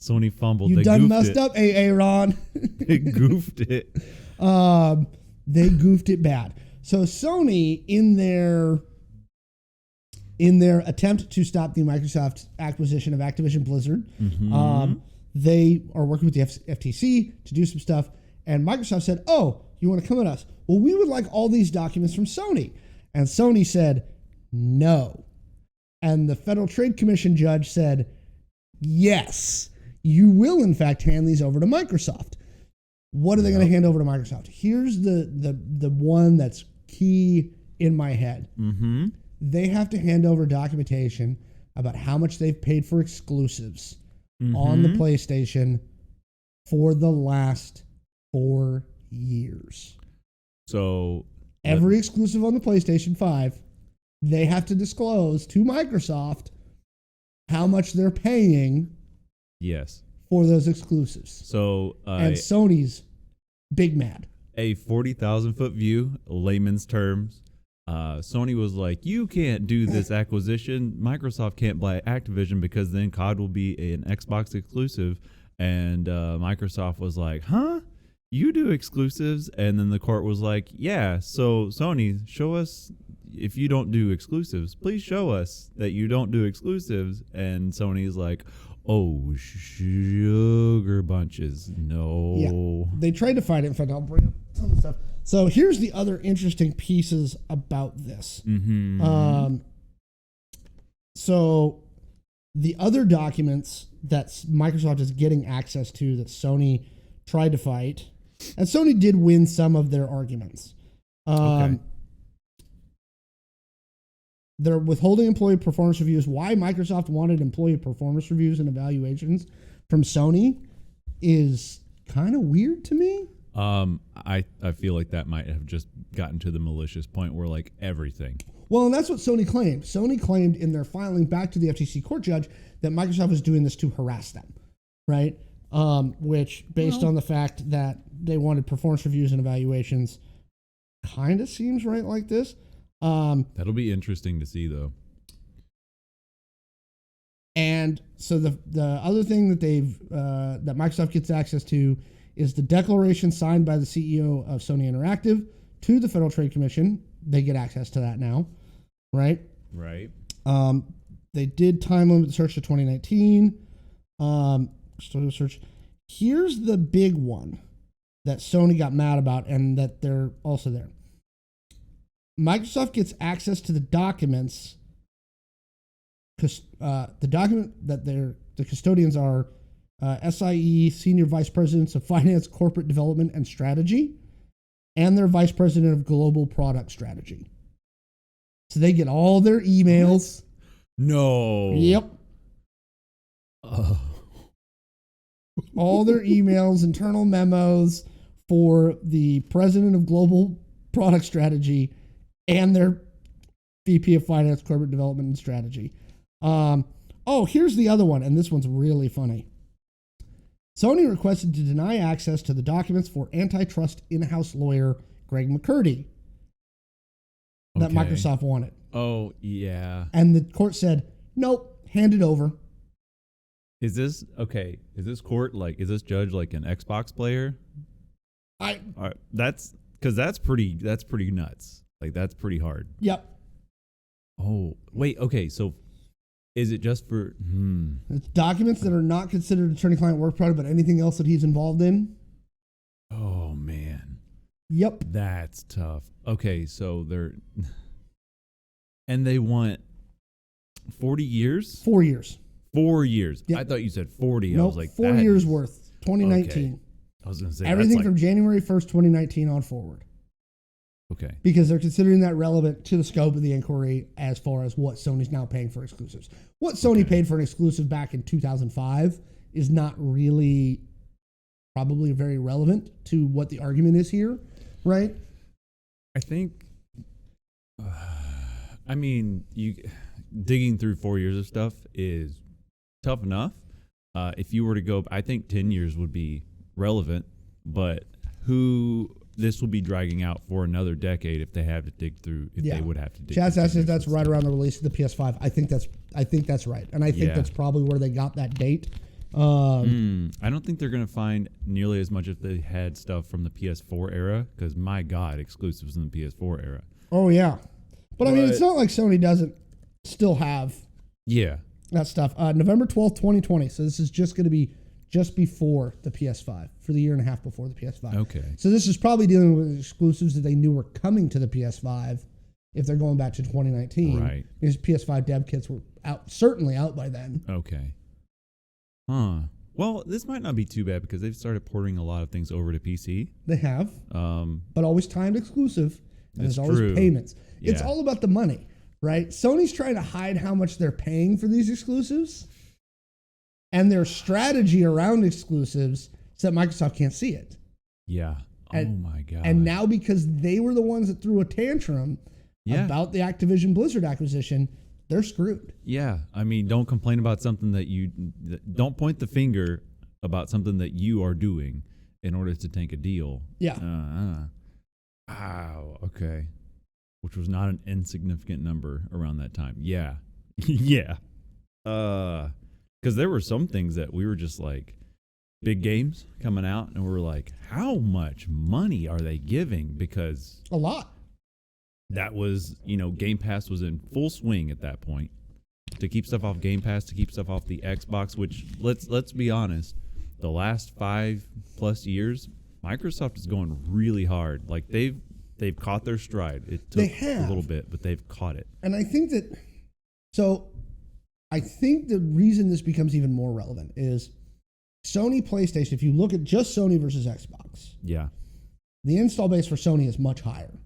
Sony fumbled. You they done goofed messed it. up, Ron. They goofed it. They goofed it bad. So Sony, in their attempt to stop the Microsoft acquisition of Activision Blizzard, they are working with the FTC to do some stuff. And Microsoft said, "Oh, you want to come at us? Well, we would like all these documents from Sony." And Sony said, "No." And the Federal Trade Commission judge said, "Yes, you will in fact hand these over to Microsoft." What are they going to hand over to Microsoft? Here's the one that's key in my head. Mm-hmm. They have to hand over documentation about how much they've paid for exclusives on the PlayStation for the last 4 years. So every exclusive on the PlayStation 5, they have to disclose to Microsoft how much they're paying. Yes. For those exclusives. So and Sony's big mad. A 40,000-foot view, layman's terms. Sony was like, you can't do this acquisition. Microsoft can't buy Activision because then COD will be an Xbox exclusive. And Microsoft was like, huh? You do exclusives? And then the court was like, yeah, so Sony, show us if you don't do exclusives. Please show us that you don't do exclusives. And Sony's like, oh, sugar bunches. No. Yeah. They tried to fight it. In fact, I'll bring up some of the stuff. So here's the other interesting pieces about this. So the other documents that Microsoft is getting access to that Sony tried to fight, and Sony did win some of their arguments. Okay. They're withholding employee performance reviews. Why Microsoft wanted employee performance reviews and evaluations from Sony is kind of weird to me. I feel like that might have just gotten to the malicious point where like everything. Well, and that's what Sony claimed. Sony claimed in their filing back to the FTC court judge that Microsoft was doing this to harass them, right? Which, based on the fact that they wanted performance reviews and evaluations, kind of seems right like this. That'll be interesting to see, though. And so the other thing that that Microsoft gets access to is the declaration signed by the CEO of Sony Interactive to the Federal Trade Commission. They get access to that now, right? Right. They did time limit the search to 2019. Still search. Here's the big one that Sony got mad about, and that they're also there. Microsoft gets access to the documents, the document that the custodians are SIE, Senior Vice Presidents of Finance, Corporate Development, and Strategy, and their Vice President of Global Product Strategy. So they get all their emails. What? No. Yep. All their emails, internal memos for the President of Global Product Strategy and their VP of Finance, Corporate Development, and Strategy. Here's the other one, and this one's really funny. Sony requested to deny access to the documents for antitrust in-house lawyer Greg McCurdy that Microsoft wanted. Oh, yeah. And the court said, nope, hand it over. Is this court like, is this judge like an Xbox player? That's pretty nuts. Like, that's pretty hard. Yep. Oh, wait, okay, so is it just for... It's documents that are not considered attorney-client work product, but anything else that he's involved in? Oh, man. Yep. That's tough. Okay, so they're... And they want 40 years? 4 years. 4 years. Yep. I thought you said 40. Nope, I was like, 4 years worth. 2019. Okay. I was going to say... Everything from January 1st, 2019 on forward. Okay. Because they're considering that relevant to the scope of the inquiry as far as what Sony's now paying for exclusives. What Sony paid for an exclusive back in 2005 is not really probably very relevant to what the argument is here, right? I think, digging through 4 years of stuff is tough enough. If you were to go, I think 10 years would be relevant, but this will be dragging out for another decade if they have to dig through. They would have to dig. Chad says that's right around the release of the PS5. I think that's right, and I think that's probably where they got that date I don't think they're going to find nearly as much if they had stuff from the PS4 era, because my God, exclusives in the PS4 era. Oh, yeah. But I mean, it's not like Sony doesn't still have that stuff. November 12th, 2020. So this is just going to be just before the PS5, for the year and a half before the PS5. Okay. So this is probably dealing with exclusives that they knew were coming to the PS5 if they're going back to 2019. Right. Because PS5 dev kits were certainly out by then. Okay. Huh. Well, this might not be too bad because they've started porting a lot of things over to PC. They have. But always timed exclusive. And there's always payments. Yeah. It's all about the money, right? Sony's trying to hide how much they're paying for these exclusives and their strategy around exclusives so that Microsoft can't see it. Yeah. Oh my God. And now because they were the ones that threw a tantrum about the Activision Blizzard acquisition, they're screwed. Yeah. I mean, don't complain about something don't point the finger about something that you are doing in order to take a deal. Yeah. Wow. Okay. Which was not an insignificant number around that time. Yeah. Yeah. Because there were some things that we were just like, big games coming out, and we're like, how much money are they giving? Because a lot. That was, Game Pass was in full swing at that point. To keep stuff off Game Pass, to keep stuff off the Xbox, which let's be honest, the last 5+ years, Microsoft is going really hard. Like they've caught their stride. It took a little bit, but they've caught it. And I think the reason this becomes even more relevant is Sony PlayStation. If you look at just Sony versus Xbox, the install base for Sony is much higher.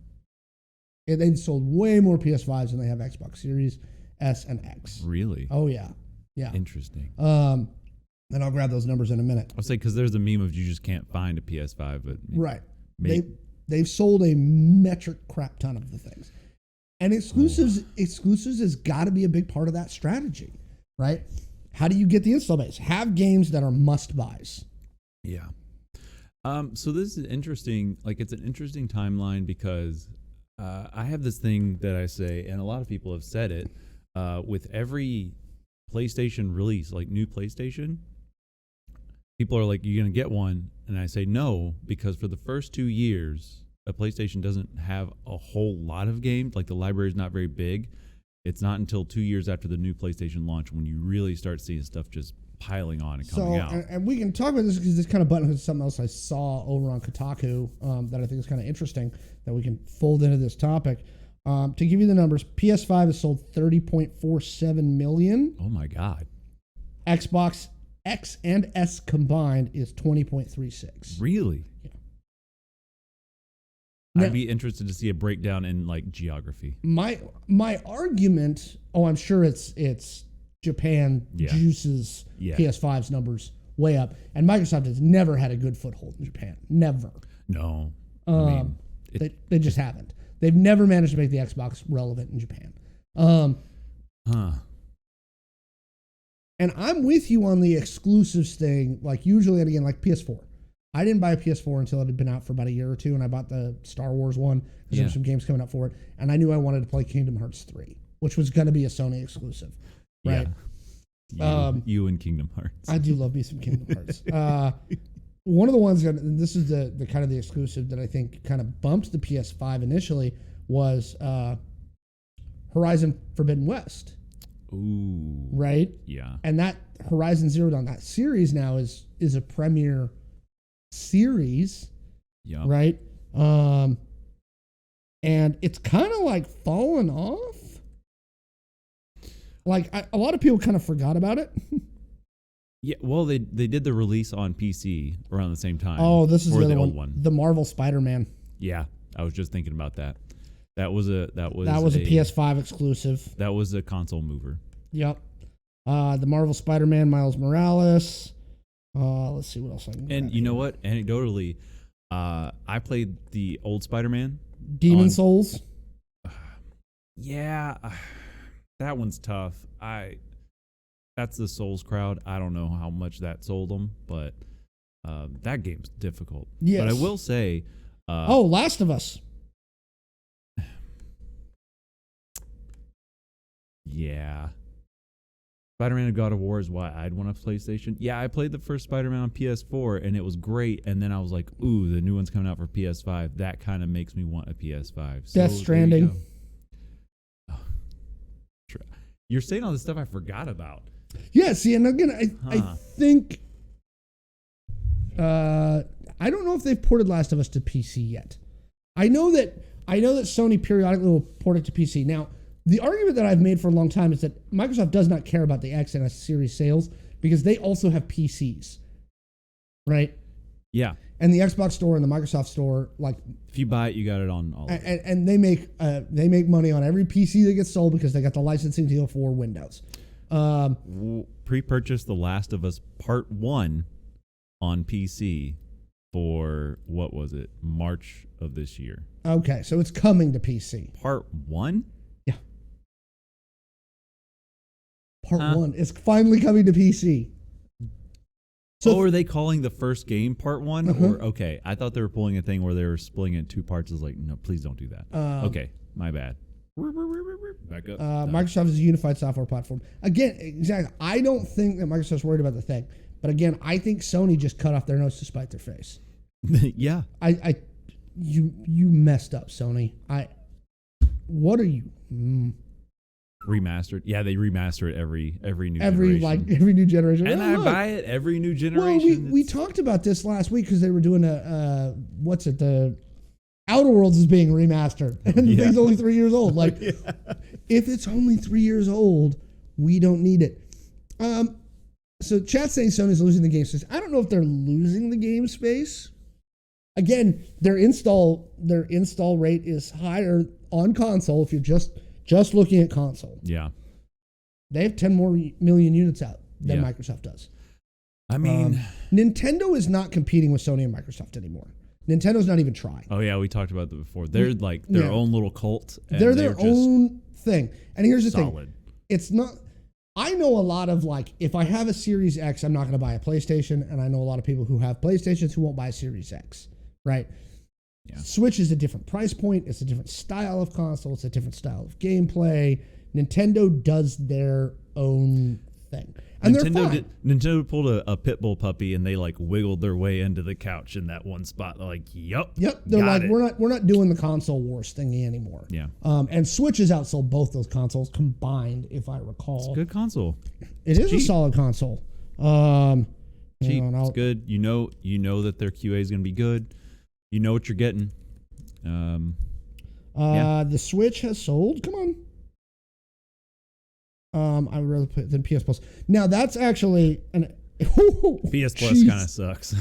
They've sold way more PS5s than they have Xbox Series S and X. Really? Oh yeah, yeah. Interesting. And I'll grab those numbers in a minute. I'll say because there's a meme of you just can't find a PS5, but right. They've sold a metric crap ton of the things. And exclusives has got to be a big part of that strategy, right? How do you get the install base? Have games that are must buys. Yeah. So this is interesting. Like it's an interesting timeline because I have this thing that I say, and a lot of people have said it, with every PlayStation release, like new PlayStation, people are like, "You're gonna get one," and I say no because for the first 2 years, a PlayStation doesn't have a whole lot of games. Like the library is not very big. It's not until 2 years after the new PlayStation launch when you really start seeing stuff just piling on and coming out. And we can talk about this because this kind of button is something else I saw over on Kotaku that I think is kind of interesting that we can fold into this topic. To give you the numbers, PS5 has sold 30.47 million. Oh my God. Xbox X and S combined is 20.36. Really? Yeah. I'd be interested to see a breakdown in like geography. My argument, I'm sure it's Japan juices PS5's numbers way up, and Microsoft has never had a good foothold in Japan. Never. No. They just haven't. They've never managed to make the Xbox relevant in Japan. And I'm with you on the exclusives thing. Like usually, and again, like PS4. I didn't buy a PS4 until it had been out for about a year or two, and I bought the Star Wars one because there were some games coming up for it, and I knew I wanted to play Kingdom Hearts 3, which was going to be a Sony exclusive, right? Yeah. You and Kingdom Hearts. I do love me some Kingdom Hearts. One of the ones and this is the kind of the exclusive that I think kind of bumped the PS5 initially was Horizon Forbidden West. Ooh. Right? Yeah. And that Horizon Zero Dawn, that series now is a premier series. Yeah. Right? And it's kind of like fallen off. Like a lot of people kind of forgot about it. Yeah, well, they did the release on PC around the same time. Oh, this is the other old one. The Marvel Spider-Man. Yeah, I was just thinking about that. That was a PS5 exclusive. That was a console mover. Yep. The Marvel Spider-Man, Miles Morales. Let's see what else I can. And you know what? Anecdotally, I played the old Spider-Man. Demon Souls. Yeah, that one's tough. That's the Souls crowd. I don't know how much that sold them, but that game's difficult. Yes. But I will say... Last of Us. Yeah. Spider-Man and God of War is why I'd want a PlayStation. Yeah, I played the first Spider-Man on PS4 and it was great. And then I was like, ooh, the new one's coming out for PS5. That kind of makes me want a PS5. So Death Stranding. You're saying all this stuff I forgot about. Yeah, see, and again, I think I don't know if they've ported Last of Us to PC yet. I know that Sony periodically will port it to PC. Now, the argument that I've made for a long time is that Microsoft does not care about the X and S series sales because they also have PCs, right? Yeah. And the Xbox store and the Microsoft store, like, if you buy it, you got it on all of it. And they make money on every PC that gets sold because they got the licensing deal for Windows. Pre-purchase The Last of Us Part 1 on PC for, what was it, March of this year. Okay, so it's coming to PC. Part 1? Yeah. Part 1 is finally coming to PC. So are they calling the first game Part 1? Or okay, I thought they were pulling a thing where they were splitting it in two parts. I was like, no, please don't do that. Okay, my bad. Back up. Microsoft is a unified software platform. Again, exactly. I don't think that Microsoft's worried about the thing. But again, I think Sony just cut off their nose to spite their face. Yeah. You messed up, Sony. What are you? Remastered. Yeah, they remaster it every new generation. Every new generation. And I buy it every new generation. Well, we talked about this last week because they were doing the Outer Worlds is being remastered. And the thing's only 3 years old. Like, if it's only 3 years old, we don't need it. So chat's saying Sony's losing the game space. I don't know if they're losing the game space. Again, their install rate is higher on console if you're just looking at console. Yeah. They have 10 more million units out than Microsoft does. I mean, Nintendo is not competing with Sony and Microsoft anymore. Nintendo's not even trying. Oh yeah, we talked about that before. They're like their own little cult. And they're their own thing. And here's the thing. It's not. I know a lot of, like, if I have a Series X, I'm not going to buy a PlayStation, and I know a lot of people who have PlayStations who won't buy a Series X, right? Yeah. Switch is a different price point. It's a different style of console. It's a different style of gameplay. Nintendo does their own thing. And Nintendo pulled a pit bull puppy and they like wiggled their way into the couch in that one spot. They're like, yep. They're like, we're not doing the console wars thingy anymore. Yeah. And Switch has outsold both those consoles combined, if I recall. It's a good console. It is a solid console. Cheap. It's good. You know that their QA is going to be good. You know what you're getting. The Switch has sold. Come on. I would rather put it than PS Plus. Now that's actually PS Plus kind of sucks.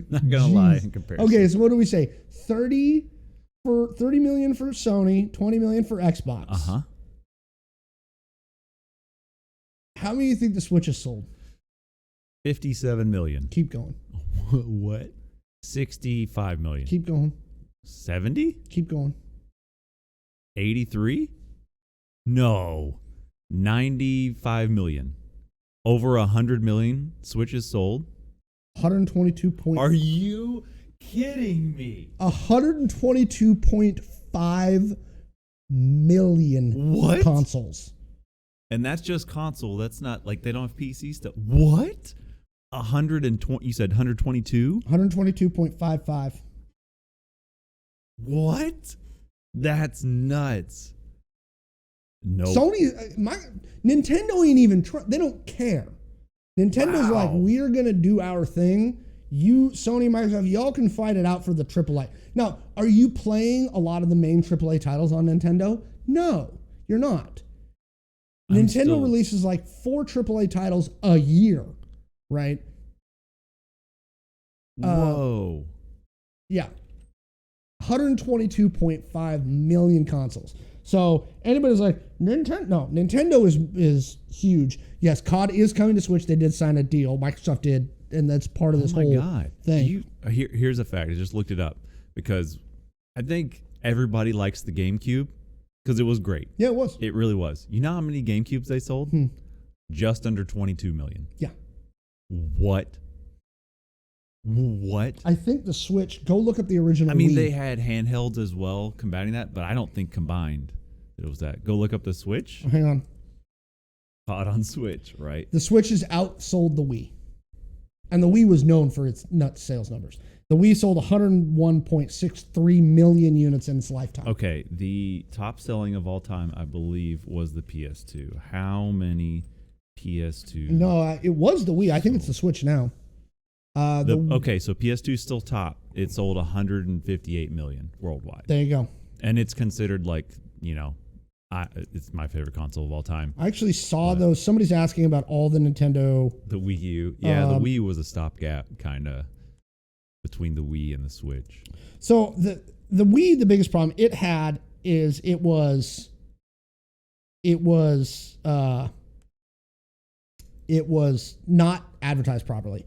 Not gonna lie in comparison. Okay, so what do we say? 30 million for Sony, 20 million for Xbox. Uh-huh. How many do you think the Switch has sold? 57 million. Keep going. What? 65 million. Keep going. 70? Keep going. 83? No. 95 million. Over 100 million Switches sold. 122. Are you kidding me? 122.5 million consoles. And that's just console. That's not like they don't have PC stuff. What? 120. You said 122? 122.55. What? That's nuts. No. Sony, Nintendo ain't even they don't care. Nintendo's like, we're gonna do our thing. You, Sony, Microsoft, y'all can fight it out for the AAA. Now, are you playing a lot of the main AAA titles on Nintendo? No, you're not. Nintendo releases like 4 AAA titles a year, right? Whoa. Yeah. 122.5 million consoles. So anybody's like, Nintendo is huge. Yes, COD is coming to Switch. They did sign a deal. Microsoft did, and that's part of this whole thing. Here's a fact. I just looked it up because I think everybody likes the GameCube because it was great. Yeah, it was. It really was. You know how many GameCubes they sold? Just under 22 million. Yeah. What? I think the Switch, go look at the original Wii. They had handhelds as well combating that, but I don't think combined it was that. Go look up the Switch. Hang on. Hot on Switch, right? The Switch has outsold the Wii. And the Wii was known for its nut sales numbers. The Wii sold 101.63 million units in its lifetime. Okay, the top selling of all time, I believe, was the PS2. How many PS2? No, it was the Wii. I think it's the Switch now. Okay, so PS2 is still top. It sold 158 million worldwide. There you go. And it's considered like, it's my favorite console of all time. I actually saw those. Somebody's asking about all the Nintendo. The Wii U. Yeah, the Wii was a stopgap kind of between the Wii and the Switch. So the Wii, the biggest problem it had is it was not advertised properly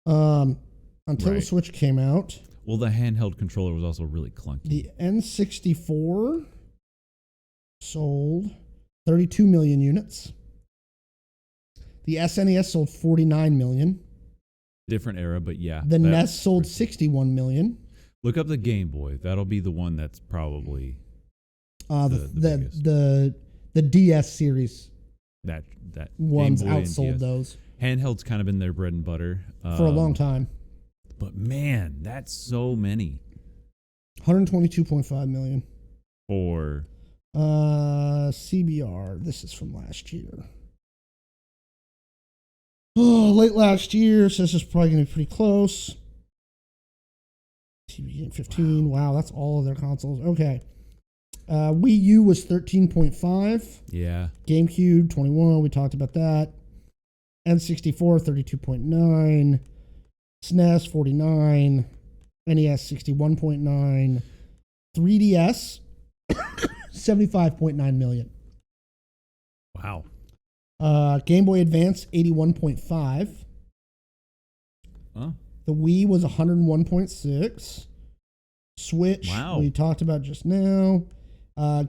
until the Switch came out. Well, the handheld controller was also really clunky. The N64 sold 32 million units. The SNES sold 49 million. Different era, but yeah. The NES sold 61 million. Look up the Game Boy. That'll be the one that's probably the DS series. That ones Game Boy outsold those. Handheld's kind of been their bread and butter for a long time. But man, that's so many. 122.5 million. For CBR. This is from last year. Oh, late last year. So this is probably going to be pretty close. TV Game 15. Wow, that's all of their consoles. Okay. Wii U was 13.5. Yeah. GameCube 21. We talked about that. N64 32.9. SNES 49. NES 61.9. 3DS 75.9 million. Wow. Game Boy Advance 81.5. Huh? The Wii was 101.6. Switch, we talked about just now.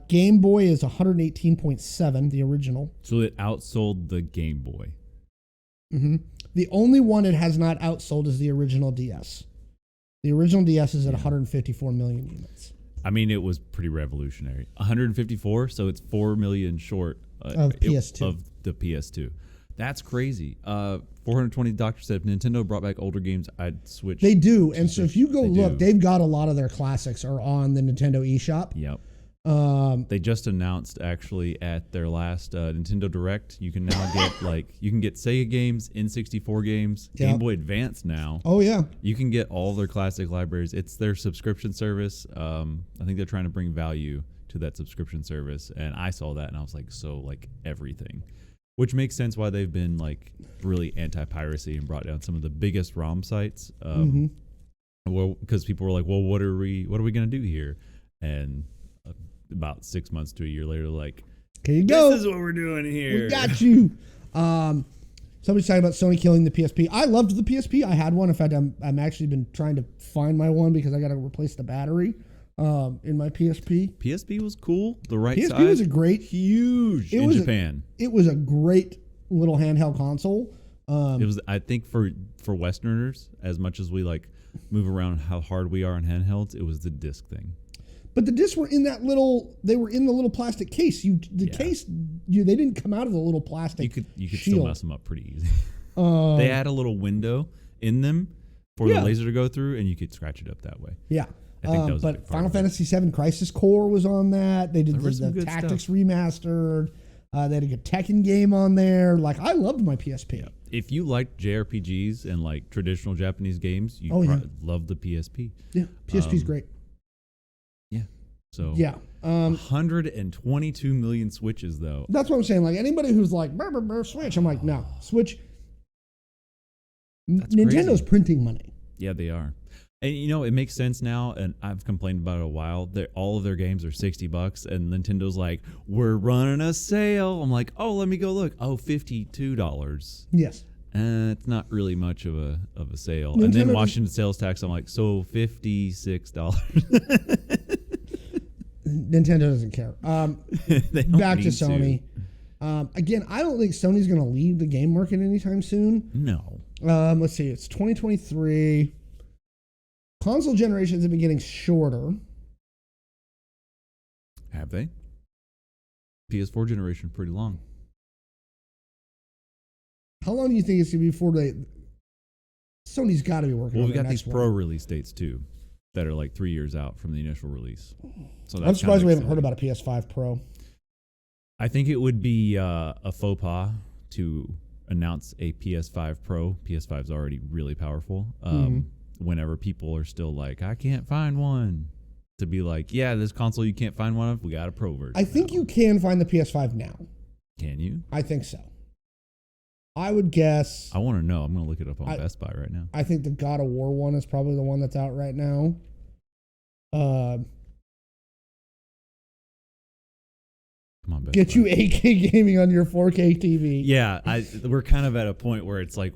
Game Boy is 118.7, the original. So it outsold the Game Boy. Mm-hmm. The only one it has not outsold is the original DS. The original DS is at 154 million units. I mean, it was pretty revolutionary. 154, so it's 4 million short of PS2. Of the PS2. That's crazy. 420 Doctor said if Nintendo brought back older games, I'd switch. They do, and so if you go look, they've got a lot of their classics are on the Nintendo eShop. Yep. They just announced actually at their last Nintendo Direct, you can now get you can get Sega games, N64 games, Game Boy Advance now. Oh yeah. You can get all their classic libraries. It's their subscription service. I think they're trying to bring value to that subscription service, and I saw that and I was like, everything. Which makes sense why they've been really anti-piracy and brought down some of the biggest ROM sites. Well, because people were like, well, what are we going to do here? And about 6 months to a year later, here you go. This is what we're doing here. We got you. Somebody's talking about Sony killing the PSP. I loved the PSP. I had one. In fact, I'm actually been trying to find my one because I got to replace the battery in my PSP. PSP was cool. The right PSP size. PSP was a great, huge in Japan. It was a great little handheld console. It was, I think, for Westerners, as much as we move around how hard we are on handhelds, it was the disc thing. But the discs were in that little. They were in the little plastic case. Case. They didn't come out of the little plastic. You could still mess them up pretty easy. They had a little window in them for the laser to go through, and you could scratch it up that way. Yeah. I think that was but Final Fantasy VII Crisis Core was on that. They did the Tactics stuff. Remastered. They had a good Tekken game on there. I loved my PSP. Yeah. If you liked JRPGs and traditional Japanese games, you love the PSP. Yeah, PSP's great. Yeah. So 122 million Switches though. That's what I'm saying. Anybody who's Switch, I'm like, no, Switch. Nintendo's printing money. Yeah, they are. And it makes sense now, and I've complained about it a while. All of their games are $60, and Nintendo's like, we're running a sale. I'm like, oh, let me go look. Oh, $52. Yes. It's not really much of a sale. And then Washington sales tax, I'm like, so $56. Nintendo doesn't care. Back to Sony. Again, I don't think Sony's going to leave the game market anytime soon. No. Let's see. It's 2023. Console generations have been getting shorter. Have they? PS4 generation pretty long. How long do you think it's going to be before Sony's got to be working on we their got these next pro one. release dates too that are like 3 years out from the initial release. So I'm surprised we haven't heard about a PS5 Pro. I think it would be a faux pas to announce a PS5 Pro. PS5's already really powerful. Whenever people are still like, I can't find one. To be like, yeah, this console you can't find one of, we got a Pro version. I think you can find the PS5 now. Can you? I think so. I would guess. I want to know. I'm going to look it up on Best Buy right now. I think the God of War one is probably the one that's out right now. Come on, Best Get Buy. you 8K gaming on your 4K TV. Yeah, we're kind of at a point where it's like,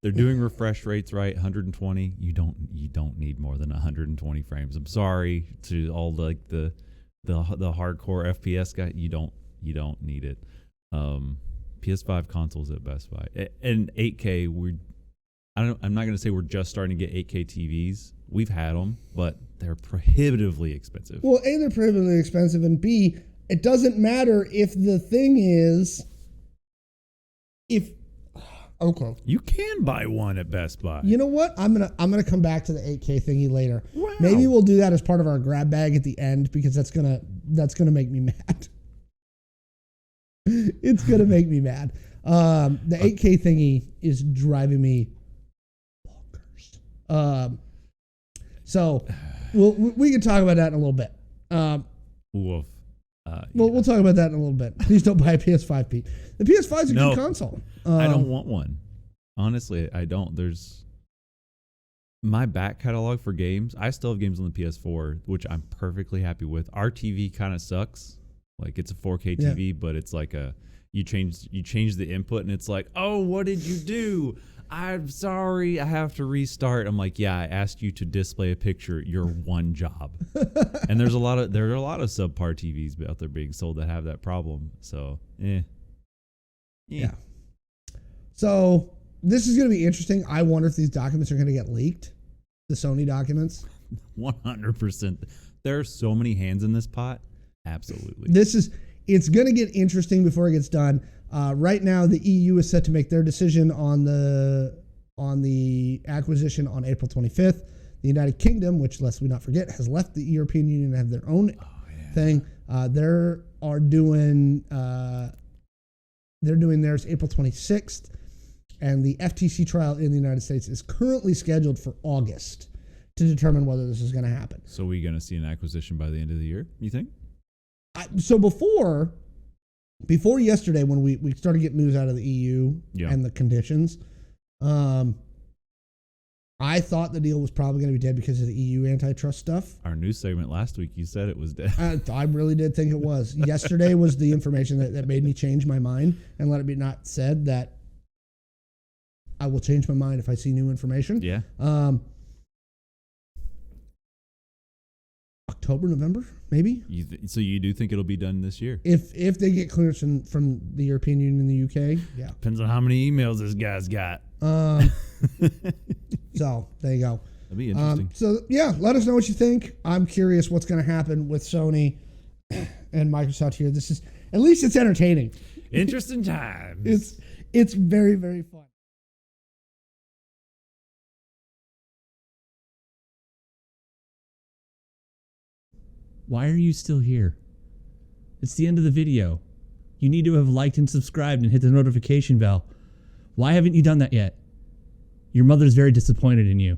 they're doing refresh rates right, 120. You don't need more than 120 frames. I'm sorry to all the hardcore FPS guy. You don't need it. PS5 consoles at Best Buy and 8K. I'm not going to say we're just starting to get 8K TVs. We've had them, but they're prohibitively expensive. Well, A, they're prohibitively expensive, and B, it doesn't matter if the thing is okay. You can buy one at Best Buy. You know what? I'm gonna come back to the 8K thingy later. Wow. Maybe we'll do that as part of our grab bag at the end because that's gonna make me mad. It's gonna make me mad. The 8K thingy is driving me bonkers. So we can talk about that in a little bit. Woof. We'll talk about that in a little bit. Please don't buy a PS5, Pete. The PS5 is a good console. I don't want one. Honestly, I don't. There's my back catalog for games. I still have games on the PS4, which I'm perfectly happy with. Our TV kind of sucks. Like it's a 4K TV, but it's like you change the input and it's like, oh, what did you do? I'm sorry, I have to restart. I'm like, yeah, I asked you to display a picture. Your one job. And there are a lot of subpar TVs out there being sold that have that problem. So, yeah. So this is going to be interesting. I wonder if these documents are going to get leaked. The Sony documents. 100%. There are so many hands in this pot. Absolutely. It's going to get interesting before it gets done. Right now, the EU is set to make their decision on the acquisition on April 25th. The United Kingdom, which lest we not forget, has left the European Union and have their own thing. They're doing theirs April 26th, and the FTC trial in the United States is currently scheduled for August to determine whether this is going to happen. So we're going to see an acquisition by the end of the year, you think? So before yesterday, when we started getting news out of the EU and the conditions, I thought the deal was probably going to be dead because of the EU antitrust stuff. Our news segment last week, you said it was dead. I really did think it was. Yesterday was the information that made me change my mind, and let it be not said that I will change my mind if I see new information. Yeah. October, November, maybe. So you do think it'll be done this year? If they get clearance from the European Union and the UK, yeah. Depends on how many emails this guy's got. So there you go. That'd be interesting. So yeah, let us know what you think. I'm curious what's going to happen with Sony and Microsoft here. This is, at least it's entertaining. Interesting times. It's very, very fun. Why are you still here? It's the end of the video. You need to have liked and subscribed and hit the notification bell. Why haven't you done that yet? Your mother's very disappointed in you.